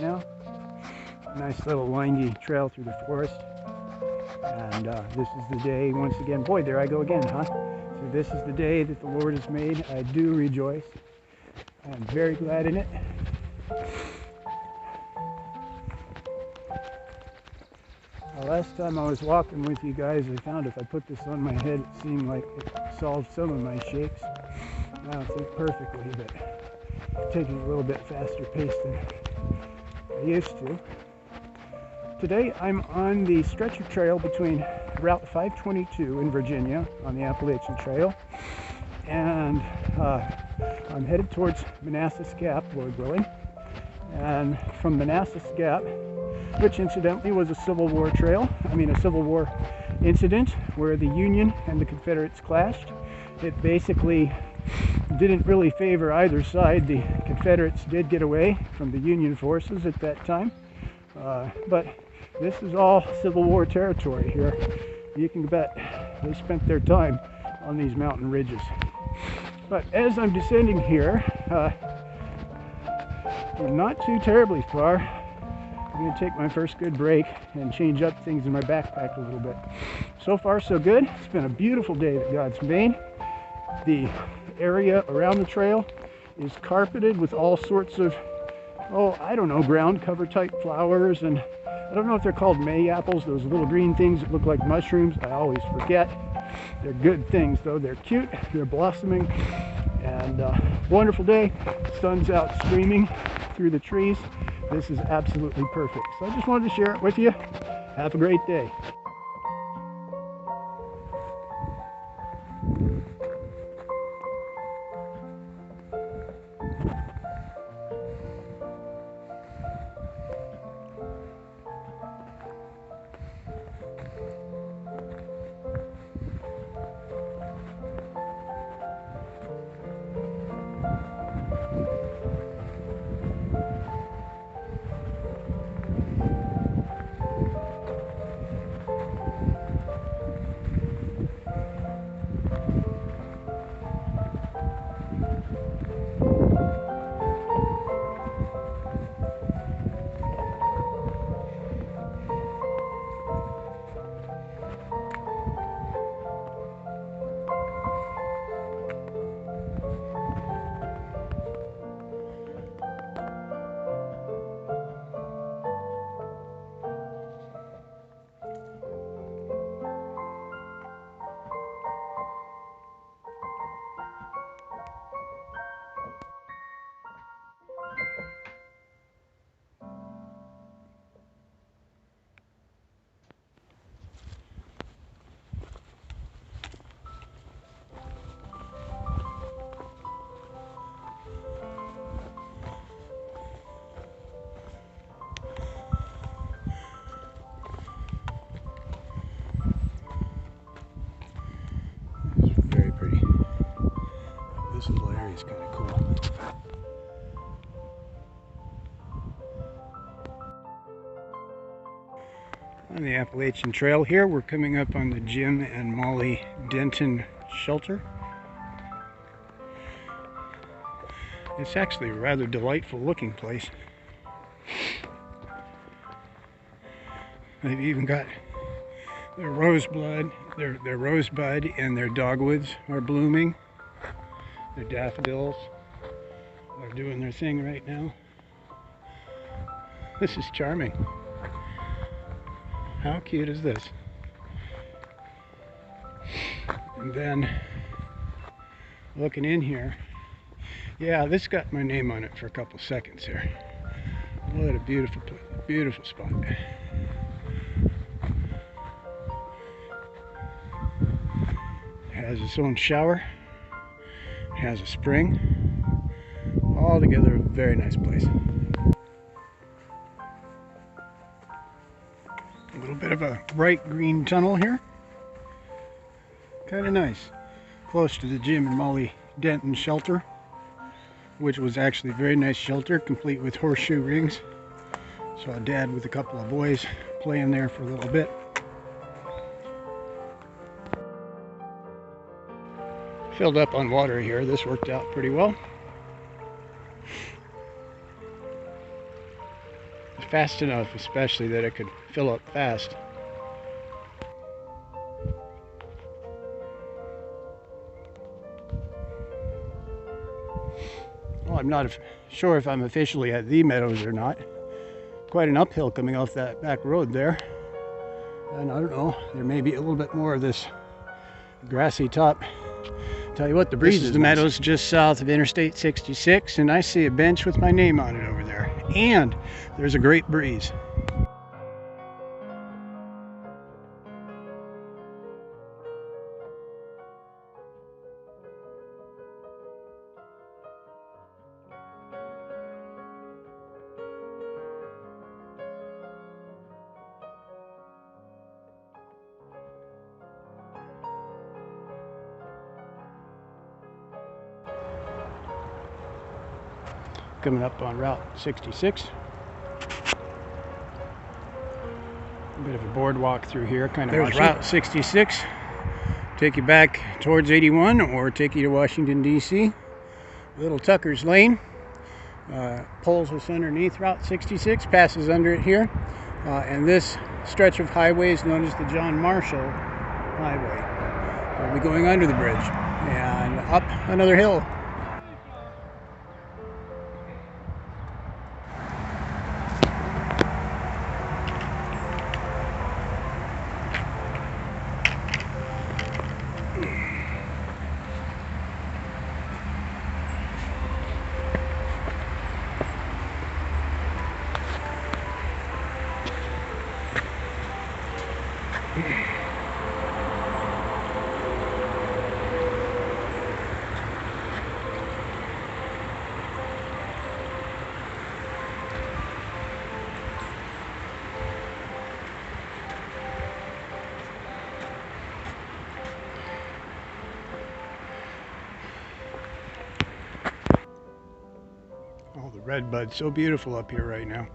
now. Nice little windy trail through the forest. And this is the day, once again, boy, there I go again, huh? So this is the day that the Lord has made. I do rejoice. I'm very glad in it. Last time I was walking with you guys, I found if I put this on my head, it seemed like it solved some of my shakes. I don't think perfectly, but taking a little bit faster pace than I used to. Today I'm on the stretcher trail between Route 522 in Virginia on the Appalachian Trail, and I'm headed towards Manassas Gap, Lord willing. And from Manassas Gap, which incidentally was a Civil War trail, a Civil War incident where the Union and the Confederates clashed. It basically didn't really favor either side. The Confederates did get away from the Union forces at that time, but this is all Civil War territory here. You can bet they spent their time on these mountain ridges. But as I'm descending here, not too terribly far, I'm going to take my first good break and change up things in my backpack a little bit. So far so good. It's been a beautiful day that God's made. The area around the trail is carpeted with all sorts of, ground cover type flowers, and I don't know if they're called May apples, those little green things that look like mushrooms. I always forget. They're good things though. They're cute, they're blossoming, and wonderful day. Sun's out streaming through the trees. This is absolutely perfect. So I just wanted to share it with you. Have a great day. This little area is kind of cool. On the Appalachian Trail here, we're coming up on the Jim and Molly Denton shelter. It's actually a rather delightful looking place. They've even got their rosebud, their rosebud and their dogwoods are blooming. Their daffodils are doing their thing right now. This is charming. How cute is this? And then looking in here, yeah, this got my name on it for a couple seconds here. What a beautiful, beautiful spot. It has its own shower. It has a spring. All together a very nice place. A little bit of a bright green tunnel here. Kind of nice. Close to the Jim and Molly Denton shelter, which was actually a very nice shelter, complete with horseshoe rings. Saw Dad with a couple of boys playing there for a little bit. Filled up on water here. This worked out pretty well. fast enough, especially that it could fill up fast. Well, I'm not sure if I'm officially at the meadows or not. Quite an uphill coming off that back road there. And I don't know, there may be a little bit more of this grassy top. Tell you what, the breeze is the nice. Meadows just south of Interstate 66, and I see a bench with my name on it over there. And there's a great breeze. Coming up on Route 66. A bit of a boardwalk through here, kind of. There's Route 66. Take you back towards 81 or take you to Washington, D.C. Little Tucker's Lane. Pulls us underneath Route 66, passes under it here. And this stretch of highway is known as the John Marshall Highway. We'll be going under the bridge and up another hill. Oh, the redbud's so beautiful up here right now.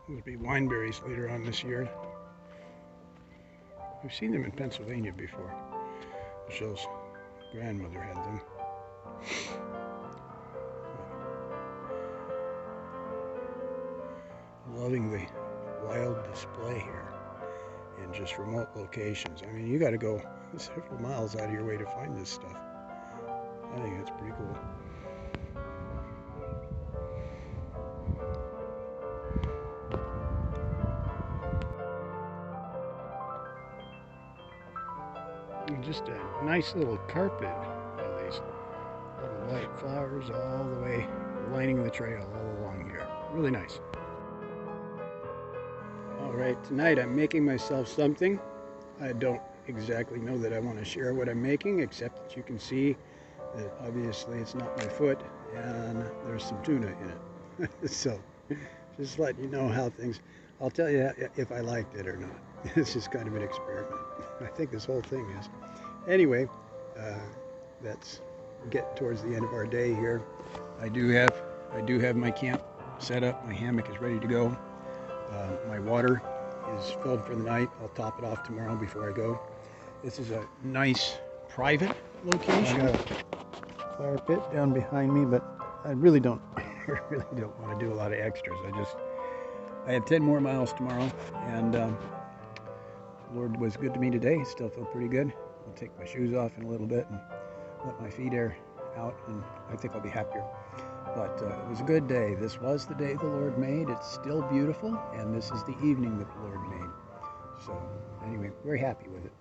There'll be wineberries later on this year. We've seen them in Pennsylvania before. Michelle's grandmother had them. Loving the wild display here in just remote locations. I mean, you got to go several miles out of your way to find this stuff. I think that's pretty cool. And just a nice little carpet of these little white flowers all the way lining the trail all along here. Really nice. Alright, tonight I'm making myself something. I don't exactly know that I want to share what I'm making, except that you can see that obviously it's not my foot and there's some tuna in it. So, just letting you know how things, I'll tell you if I liked it or not. This is kind of an experiment. I think this whole thing is. Anyway, that's getting towards the end of our day here. I do have my camp set up. My hammock is ready to go. My water is filled for the night. I'll top it off tomorrow before I go. This is a nice private location. I got a fire pit down behind me, but I really don't want to do a lot of extras. I have 10 more miles tomorrow, and the Lord was good to me today. Still feel pretty good. I'll take my shoes off in a little bit and let my feet air out, and I think I'll be happier. But it was a good day. This was the day the Lord made. It's still beautiful, and this is the evening that the Lord made. So anyway, very happy with it.